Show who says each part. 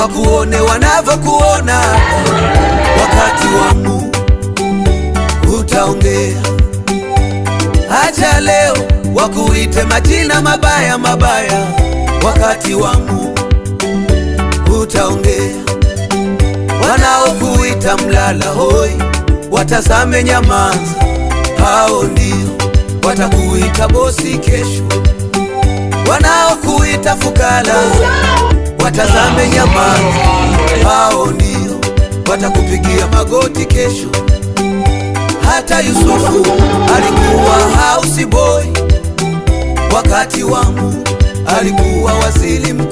Speaker 1: wakuone wanavyokuona. Wakati wa Mungu utaongea. Acha leo wakuite majina mabaya mabaya. Wakati wa Mungu utaongea. Wanaokuita mlala hoi, watazame nyamaza. Hao ndio watakuita bosi kesho. Wanaokuita fukara, watazame nyamaza. Hao ndio watakupigia magoti kesho. Hata Yusufu alikuwa house boy. Wakati wa Mungu alikuwa waziri mkuu.